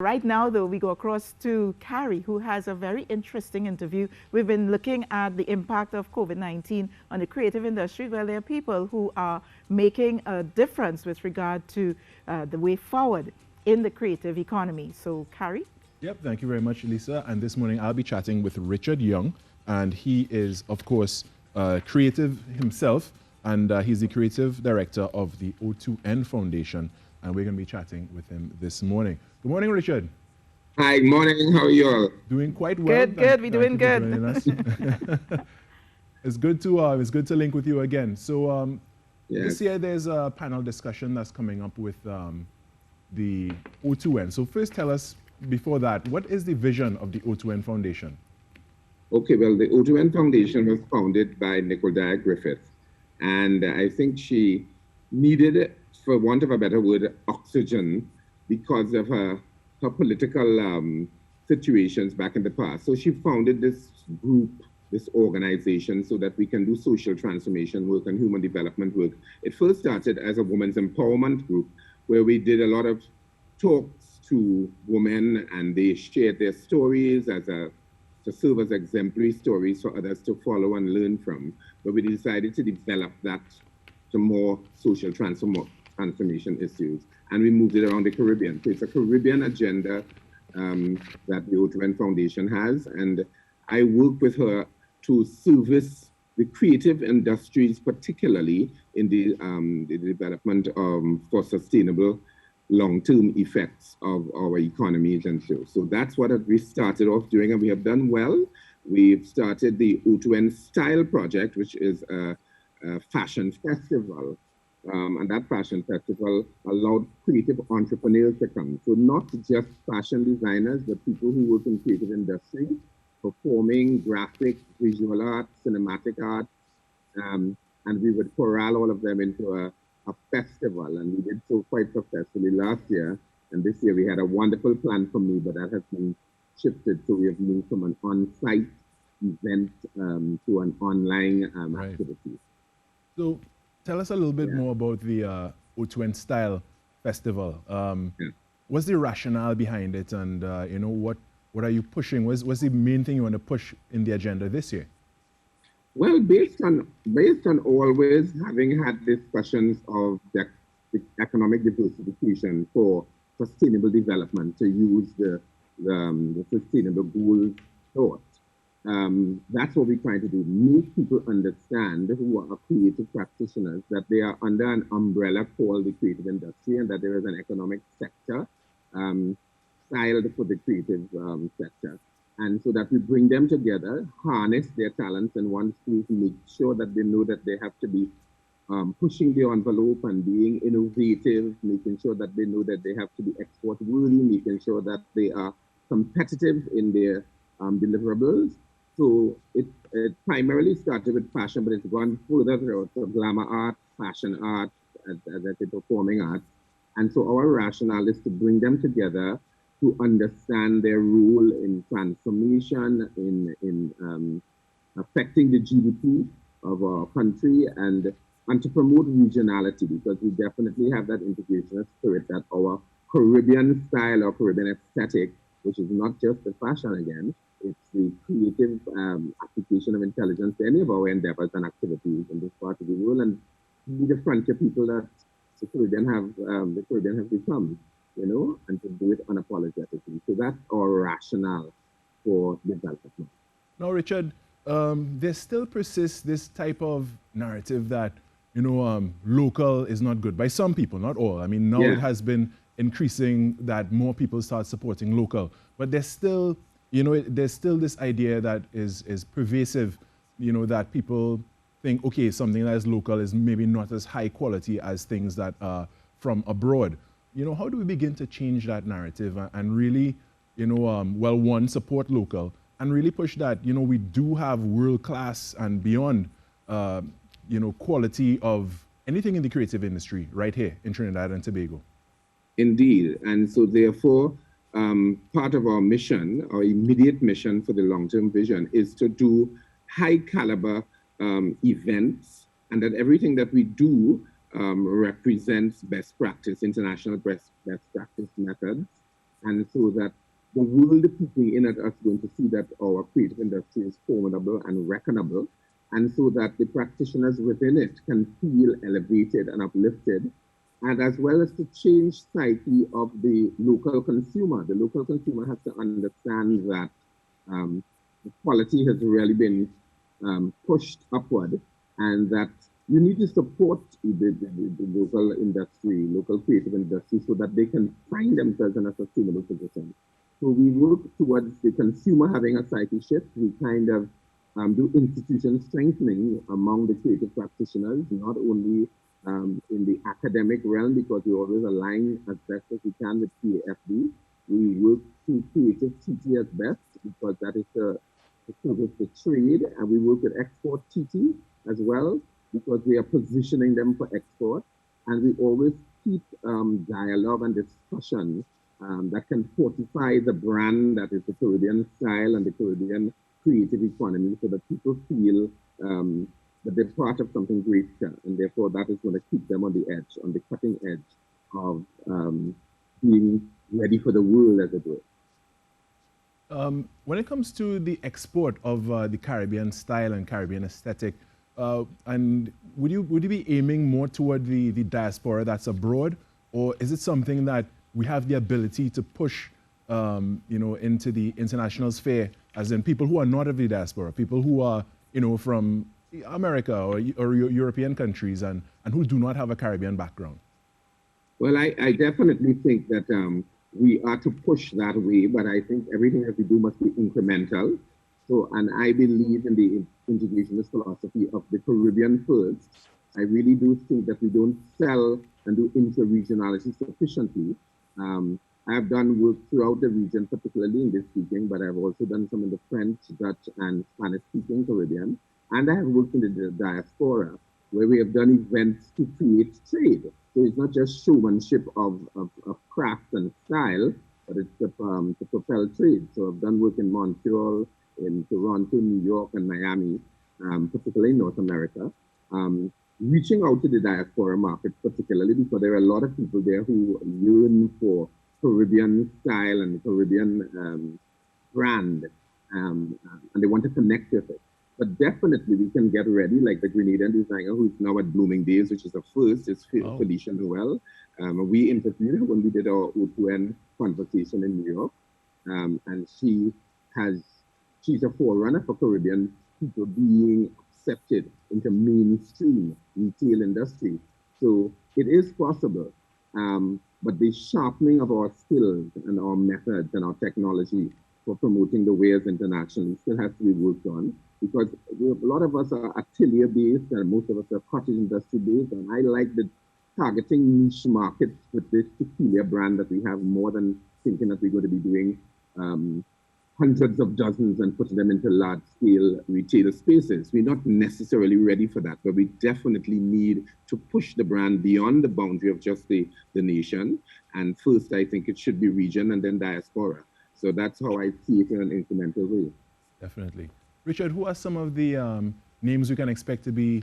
Right now, though, we go across to Carrie, who has a very interesting interview. We've been looking at the impact of COVID-19 on the creative industry. Well, there are people who are making a difference with regard to the way forward in the creative economy. So, Carrie? Yep, thank you very much, Lisa. And this morning I'll be chatting with Richard Young, and he is, of course, creative himself, and he's the creative director of the O2N Foundation, and we're going to be chatting with him this morning. Good morning, Richard. Hi, good morning. How are you all? Doing quite well. Good. We're doing good. It's good to link with you again. So Yes. this year there's a panel discussion that's coming up with the O2N. So first tell us, before that, what is the vision of the O2N Foundation? Okay, well, the O2N Foundation was founded by Nicole Griffith, and I think she needed, for want of a better word, oxygen because of her political situations back in the past. So she founded this group, this organization, so that we can do social transformation work and human development work. It first started as a women's empowerment group, where we did a lot of talks to women, and they shared their stories to serve as exemplary stories for others to follow and learn from. But we decided to develop that to more social transformation issues, and we moved it around the Caribbean. So it's a Caribbean agenda that the O2N Foundation has, and I work with her to service the creative industries, particularly in the development for sustainable long-term effects of our economies and so that's what we started off doing, and we have done well. We've started the O2N Style project, which is a fashion festival, and that fashion festival allowed creative entrepreneurs to come. So not just fashion designers, but people who work in creative industry, performing, graphic, visual art, cinematic art, and we would corral all of them into a festival, and we did so quite successfully last year. And this year we had a wonderful plan for me, but that has been shifted. So we have moved from an on-site event to an online activity. So tell us a little bit more about the O2N Style Festival. What's the rationale behind it, and what are you pushing? What's the main thing you want to push in the agenda this year? Well, based on always having had discussions of the economic diversification for sustainable development, to use the sustainable goals thought, that's what we're trying to do. Make people understand who are creative practitioners that they are under an umbrella called the creative industry, and that there is an economic sector styled for the creative sector. And so that we bring them together, harness their talents in one space, make sure that they know that they have to be pushing the envelope and being innovative, making sure that they know that they have to be export worthy, making sure that they are competitive in their deliverables. So it primarily started with fashion, but it's gone further through glamour art, fashion art, as I say, performing art. And so our rationale is to bring them together to understand their role in transformation, in affecting the GDP of our country, and to promote regionality, because we definitely have that integration spirit that our Caribbean style or Caribbean aesthetic, which is not just the fashion again, it's the creative application of intelligence to any of our endeavors and activities in this part of the world, and be the frontier people that the Caribbean have become. And to do it unapologetically. So that's our rationale for development. Now, Richard, there still persists this type of narrative that, local is not good by some people, not all. I mean, now it has been increasing that more people start supporting local, but there's still, there's still this idea that is pervasive, that people think, okay, something that is local is maybe not as high quality as things that are from abroad. How do we begin to change that narrative and really, one, support local, and really push that, we do have world-class and beyond, quality of anything in the creative industry right here in Trinidad and Tobago? Indeed. And so therefore, part of our mission, our immediate mission for the long-term vision, is to do high-caliber events, and that everything that we do represents best practice, international best practice methods, and so that the world peeping in at us going to see that our creative industry is formidable and reckonable, and so that the practitioners within it can feel elevated and uplifted, and as well as to change psyche of the local consumer. The local consumer has to understand that the quality has really been pushed upward, and that you need to support the local industry, local creative industry, so that they can find themselves in a sustainable position. So we work towards the consumer having a psyche shift. We kind of do institution strengthening among the creative practitioners, not only in the academic realm, because we always align as best as we can with PAFD. We work through creative TT as best, because that is the service the trade, and we work with export TT as well, because we are positioning them for export, and we always keep dialogue and discussion that can fortify the brand that is the Caribbean style and the Caribbean creative economy, so that people feel that they're part of something greater, and therefore that is going to keep them on the edge, on the cutting edge of being ready for the world, as it were. When it comes to the export of the Caribbean style and Caribbean aesthetic, and would you be aiming more toward the diaspora that's abroad, or is it something that we have the ability to push, into the international sphere, as in people who are not of the diaspora, people who are, from America or European countries and who do not have a Caribbean background? Well, I definitely think that we are to push that way, but I think everything that we do must be incremental. So, and I believe in the integrationist philosophy of the Caribbean first. I really do think that we don't sell and do inter-regionality sufficiently. I've done work throughout the region, particularly English speaking, but I've also done some in the French, Dutch, and Spanish speaking Caribbean. And I have worked in the diaspora, where we have done events to create trade. So it's not just showmanship of craft and style, but it's to propel trade. So I've done work in Montreal, in Toronto, New York, and Miami, particularly in North America, reaching out to the diaspora market, particularly because there are a lot of people there who yearn for Caribbean style and Caribbean brand, and they want to connect with it. But definitely we can get ready, like the Grenadian designer who's now at Bloomingdale's, which is a first, is Felicia Noel. We interviewed her when we did our O2N conversation in New York. And she's a forerunner for Caribbean people being accepted into mainstream retail industry. So it is possible, but the sharpening of our skills and our methods and our technology for promoting the wares internationally still has to be worked on, because a lot of us are atelier-based and most of us are cottage industry-based, and I like the targeting niche markets with this peculiar brand that we have, more than thinking that we're going to be doing hundreds of dozens and putting them into large-scale retail spaces. We're not necessarily ready for that, but we definitely need to push the brand beyond the boundary of just the nation. And first, I think it should be region and then diaspora. So that's how I see it in an incremental way. Definitely. Richard, who are some of the names we can expect to be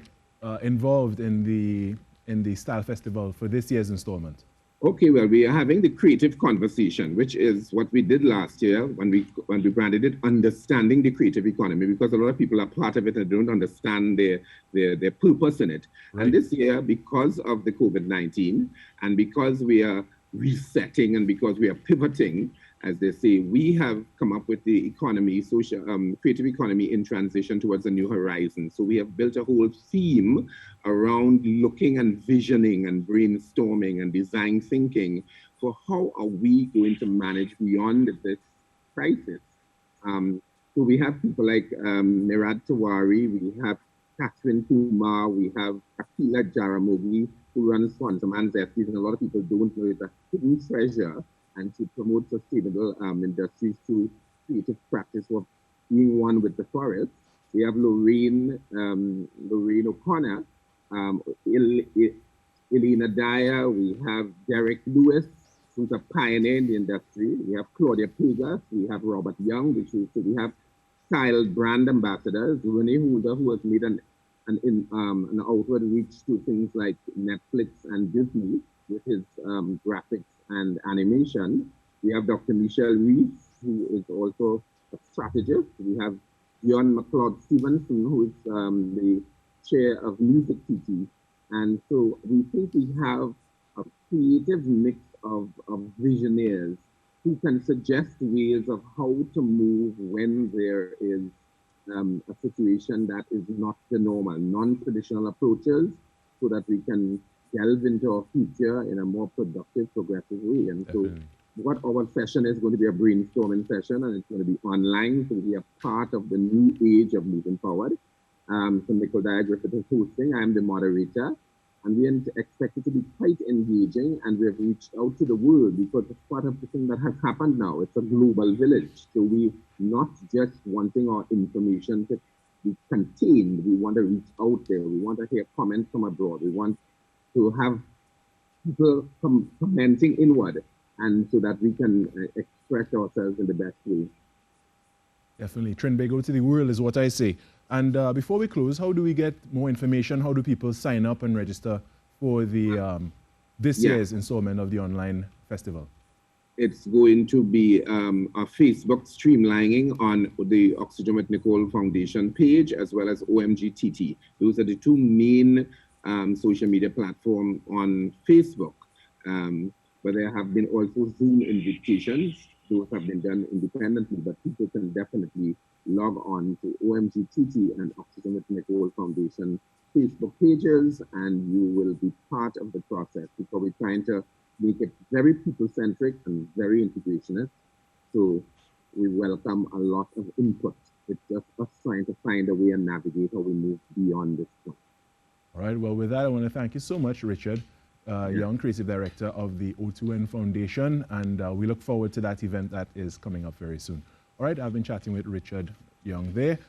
involved in the InStyle Festival for this year's installment? Okay, well, we are having the creative conversation, which is what we did last year when we branded it Understanding the Creative Economy, because a lot of people are part of it and don't understand their purpose in it. Right. And this year, because of the COVID-19, and because we are resetting and because we are pivoting, as they say, we have come up with the economy, creative economy in transition towards a new horizon. So we have built a whole theme around looking and visioning and brainstorming and design thinking for how are we going to manage beyond this crisis. So we have people like Mirad Tawari, we have Catherine Kumar, we have Akila Jaramogi, who runs Swanson Zesties, and a lot of people don't know it's a hidden treasure, and to promote sustainable industries through creative practice of being one with the forest. We have Lorraine O'Connor, Elena Dyer, we have Derek Lewis, who's a pioneer in the industry. We have Claudia Pegas, we have Robert Young, so we have style brand ambassadors, Renee Holder, who has made an outward reach to things like Netflix and Disney with his graphics and animation. We have Dr. Michelle Reese, who is also a strategist. We have John McLeod Stevenson, who is the chair of Music TT. And so we think we have a creative mix of visionaries who can suggest ways of how to move when there is a situation that is not the normal, non-traditional approaches, so that we can delve into our future in a more productive, progressive way. And Definitely. So what our session is going to be a brainstorming session, and it's going to be online, so we are part of the new age of moving forward. So Nicole Griffith is hosting, I'm the moderator, and we expect it to be quite engaging, and we have reached out to the world because it's part of the thing that has happened now. It's a global village, so we not just wanting our information to be contained, we want to reach out there, we want to hear comments from abroad, we want to have people commenting inward, and so that we can express ourselves in the best way. Definitely. Trinbago to the world is what I say. And before we close, how do we get more information? How do people sign up and register for the this year's installment of the online festival? It's going to be a Facebook streamlining on the Oxygen with Nicole Foundation page, as well as OMGTT. Those are the two main social media platforms on Facebook. But there have been also Zoom invitations. Those have been done independently, but people can definitely log on to OMGTT and Oxygen with Nicole Foundation Facebook pages, and you will be part of the process, because we're trying to make it very people-centric and very integrationist. So we welcome a lot of input. It's just us trying to find a way and navigate how we move beyond this point. All right, well, with that, I want to thank you so much, Richard Young, Creative Director of the O2N Foundation, and we look forward to that event that is coming up very soon. All right, I've been chatting with Richard Young there.